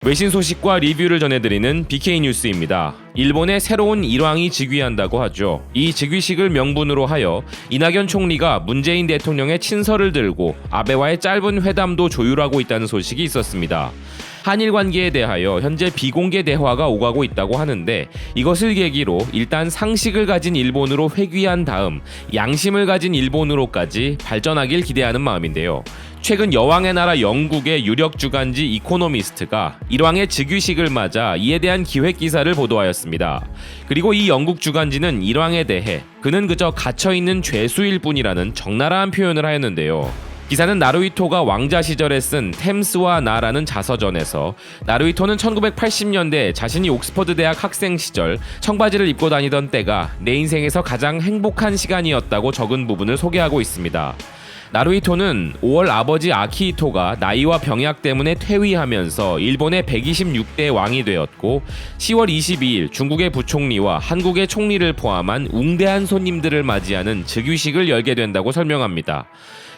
외신 소식과 리뷰를 전해드리는 BK 뉴스입니다. 일본의 새로운 일왕이 즉위한다고 하죠. 이 즉위식을 명분으로 하여 이낙연 총리가 문재인 대통령의 친서를 들고 아베와의 짧은 회담도 조율하고 있다는 소식이 있었습니다. 한일 관계에 대하여 현재 비공개 대화가 오가고 있다고 하는데, 이것을 계기로 일단 상식을 가진 일본으로 회귀한 다음 양심을 가진 일본으로까지 발전하길 기대하는 마음인데요. 최근 여왕의 나라 영국의 유력 주간지 이코노미스트가 일왕의 즉위식을 맞아 이에 대한 기획 기사를 보도하였습니다. 그리고 이 영국 주간지는 일왕에 대해 그는 그저 갇혀있는 죄수일 뿐이라는 적나라한 표현을 하였는데요. 기사는 나루히토가 왕자 시절에 쓴 템스와 나라는 자서전에서 나루히토는 1980년대 자신이 옥스퍼드 대학 학생 시절 청바지를 입고 다니던 때가 내 인생에서 가장 행복한 시간이었다고 적은 부분을 소개하고 있습니다. 나루히토는 5월 아버지 아키히토가 나이와 병약 때문에 퇴위하면서 일본의 126대 왕이 되었고, 10월 22일 중국의 부총리와 한국의 총리를 포함한 웅대한 손님들을 맞이하는 즉위식을 열게 된다고 설명합니다.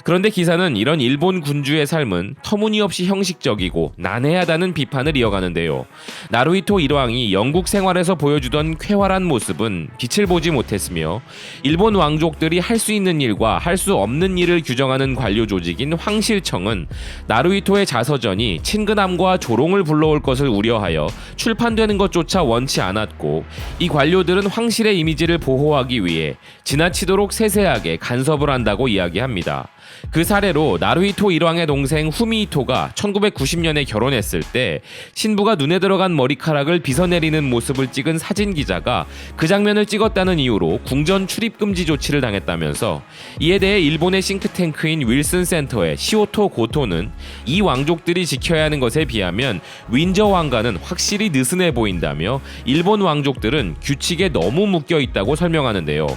그런데 기사는 이런 일본 군주의 삶은 터무니없이 형식적이고 난해하다는 비판을 이어가는데요. 나루히토 일왕이 영국 생활에서 보여주던 쾌활한 모습은 빛을 보지 못했으며, 일본 왕족들이 할 수 있는 일과 할 수 없는 일을 규정하는 관료 조직인 황실청은 나루히토의 자서전이 친근함과 조롱을 불러올 것을 우려하여 출판되는 것조차 원치 않았고, 이 관료들은 황실의 이미지를 보호하기 위해 지나치도록 세세하게 간섭을 한다고 이야기합니다. 그 사례로 나루히토 일왕의 동생 후미히토가 1990년에 결혼했을 때 신부가 눈에 들어간 머리카락을 빗어내리는 모습을 찍은 사진 기자가 그 장면을 찍었다는 이유로 궁전 출입 금지 조치를 당했다면서, 이에 대해 일본의 싱크탱크인 윌슨 센터의 시오토 고토는 이 왕족들이 지켜야 하는 것에 비하면 윈저 왕가는 확실히 느슨해 보인다며 일본 왕족들은 규칙에 너무 묶여 있다고 설명하는데요.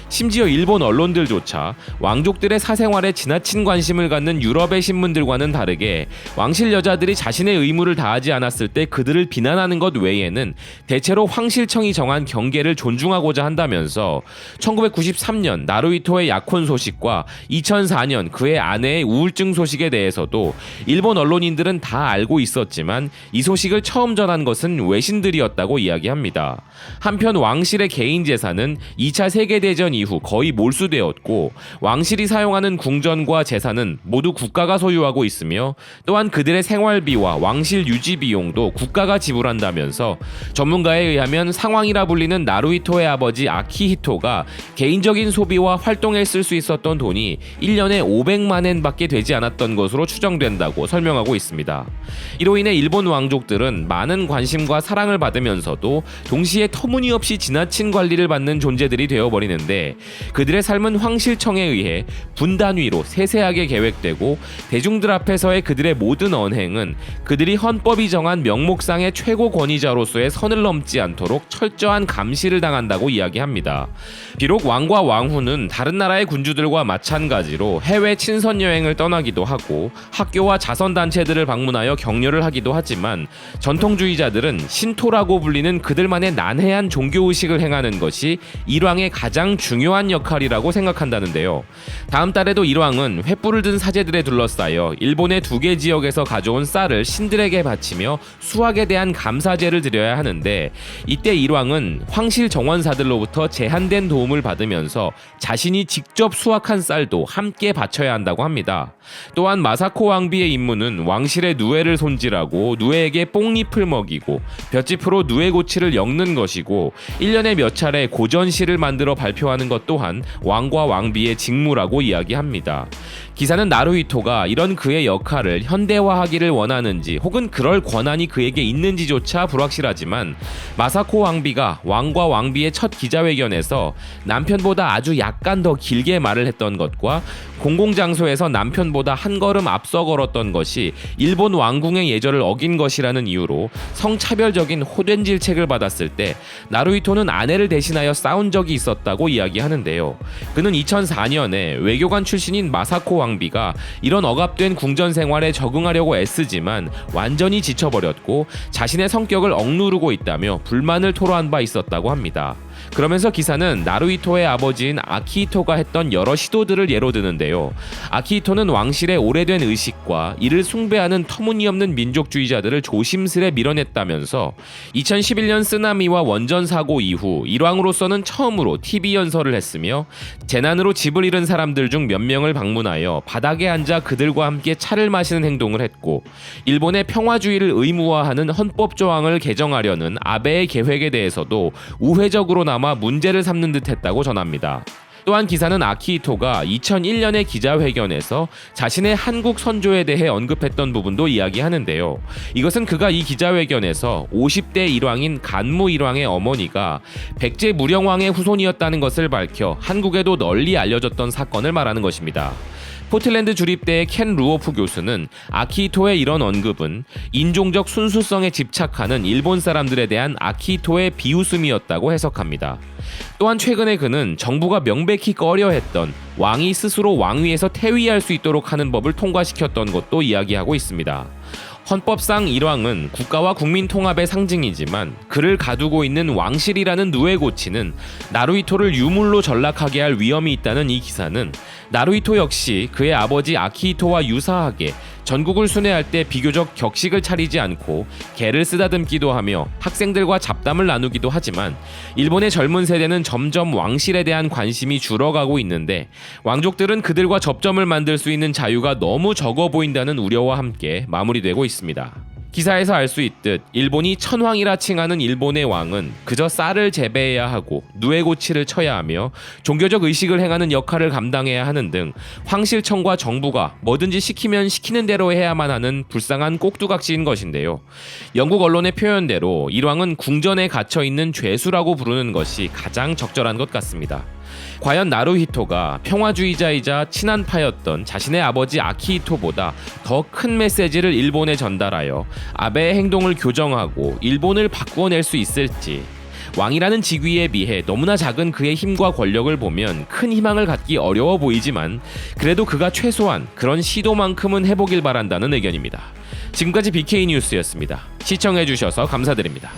심지어 일본 언론들조차 왕족들의 사생활에 지나친 관심을 갖는 유럽의 신문들과는 다르게 왕실 여자들이 자신의 의무를 다하지 않았을 때 그들을 비난하는 것 외에는 대체로 황실청이 정한 경계를 존중하고자 한다면서, 1993년 나루히토의 약혼 소식과 2004년 그의 아내의 우울증 소식에 대해서도 일본 언론인들은 다 알고 있었지만 이 소식을 처음 전한 것은 외신들이었다고 이야기합니다. 한편 왕실의 개인 재산은 2차 세계대전 이후 거의 몰수되었고, 왕실이 사용하는 궁전과 재산은 모두 국가가 소유하고 있으며, 또한 그들의 생활비와 왕실 유지 비용도 국가가 지불한다면서, 전문가에 의하면 상왕이라 불리는 나루히토의 아버지 아키히토가 개인적인 소비와 활동에 쓸 수 있었던 돈이 1년에 500만 엔밖에 되지 않았던 것으로 추정된다고 설명하고 있습니다. 이로 인해 일본 왕족들은 많은 관심과 사랑을 받으면서도 동시에 터무니없이 지나친 관리를 받는 존재들이 되어버리는데, 그들의 삶은 황실청에 의해 분단위로 세세하게 계획되고, 대중들 앞에서의 그들의 모든 언행은 그들이 헌법이 정한 명목상의 최고 권위자로서의 선을 넘지 않도록 철저한 감시를 당한다고 이야기합니다. 비록 왕과 왕후는 다른 나라의 군주들과 마찬가지로 해외 친선 여행을 떠나기도 하고 학교와 자선단체들을 방문하여 격려를 하기도 하지만, 전통주의자들은 신토라고 불리는 그들만의 난해한 종교의식을 행하는 것이 일왕의 가장 중요한 역할이라고 생각한다는데요. 다음 달에도 일왕은 횃불을 든 사제들에 둘러싸여 일본의 2개 지역에서 가져온 쌀을 신들에게 바치며 수확에 대한 감사제를 드려야 하는데, 이때 일왕은 황실 정원사들로부터 제한된 도움을 받으면서 자신이 직접 수확한 쌀도 함께 바쳐야 한다고 합니다. 또한 마사코 왕비의 임무는 왕실의 누에를 손질하고 누에에게 뽕잎을 먹이고 볏짚으로 누에고치를 엮는 것이고, 1년에 몇 차례 고전시를 만들어 발표하는 것 또한 왕과 왕비의 직무라고 이야기합니다. 기사는 나루히토가 이런 그의 역할을 현대화하기를 원하는지 혹은 그럴 권한이 그에게 있는지조차 불확실하지만, 마사코 왕비가 왕과 왕비의 첫 기자회견에서 남편보다 아주 약간 더 길게 말을 했던 것과 공공장소에서 남편보다 한 걸음 앞서 걸었던 것이 일본 왕궁의 예절을 어긴 것이라는 이유로 성차별적인 호된 질책을 받았을 때 나루히토는 아내를 대신하여 싸운 적이 있었다고 이야기하는데요. 그는 2004년에 외교관 출신인 마사코 왕비가 이런 억압된 궁전 생활에 적응하려고 애쓰지만 완전히 지쳐버렸고 자신의 성격을 억누르고 있다며 불만을 토로한 바 있었다고 합니다. 그러면서 기사는 나루히토의 아버지인 아키히토가 했던 여러 시도들을 예로 드는데요. 아키히토는 왕실의 오래된 의식과 이를 숭배하는 터무니없는 민족주의자들을 조심스레 밀어냈다면서 2011년 쓰나미와 원전 사고 이후 일왕으로서는 처음으로 TV 연설을 했으며 재난으로 집을 잃은 사람들 중 몇 명을 방문하여 바닥에 앉아 그들과 함께 차를 마시는 행동을 했고, 일본의 평화주의를 의무화하는 헌법 조항을 개정하려는 아베의 계획에 대해서도 우회적으로나마 문제를 삼는 듯 했다고 전합니다. 또한 기사는 아키히토가 2001년의 기자회견에서 자신의 한국 선조에 대해 언급했던 부분도 이야기하는데요. 이것은 그가 이 기자회견에서 50대 일왕인 간무 일왕의 어머니가 백제 무령왕의 후손이었다는 것을 밝혀 한국에도 널리 알려졌던 사건을 말하는 것입니다. 포틀랜드 주립대의 켄 루오프 교수는 아키히토의 이런 언급은 인종적 순수성에 집착하는 일본 사람들에 대한 아키히토의 비웃음이었다고 해석합니다. 또한 최근에 그는 정부가 명백히 꺼려했던 왕이 스스로 왕위에서 퇴위할 수 있도록 하는 법을 통과시켰던 것도 이야기하고 있습니다. 헌법상 일왕은 국가와 국민 통합의 상징이지만 그를 가두고 있는 왕실이라는 누에고치는 나루히토를 유물로 전락하게 할 위험이 있다는 이 기사는 나루히토 역시 그의 아버지 아키히토와 유사하게 전국을 순회할 때 비교적 격식을 차리지 않고 개를 쓰다듬기도 하며 학생들과 잡담을 나누기도 하지만 일본의 젊은 세대는 점점 왕실에 대한 관심이 줄어가고 있는데 왕족들은 그들과 접점을 만들 수 있는 자유가 너무 적어 보인다는 우려와 함께 마무리되고 있습니다. 기사에서 알 수 있듯 일본이 천황이라 칭하는 일본의 왕은 그저 쌀을 재배해야 하고 누에고치를 쳐야 하며 종교적 의식을 행하는 역할을 감당해야 하는 등 황실청과 정부가 뭐든지 시키면 시키는 대로 해야만 하는 불쌍한 꼭두각시인 것인데요. 영국 언론의 표현대로 일왕은 궁전에 갇혀있는 죄수라고 부르는 것이 가장 적절한 것 같습니다. 과연 나루히토가 평화주의자이자 친한파였던 자신의 아버지 아키히토보다 더 큰 메시지를 일본에 전달하여 아베의 행동을 교정하고 일본을 바꾸어낼 수 있을지, 왕이라는 직위에 비해 너무나 작은 그의 힘과 권력을 보면 큰 희망을 갖기 어려워 보이지만 그래도 그가 최소한 그런 시도만큼은 해보길 바란다는 의견입니다. 지금까지 BK뉴스였습니다. 시청해주셔서 감사드립니다.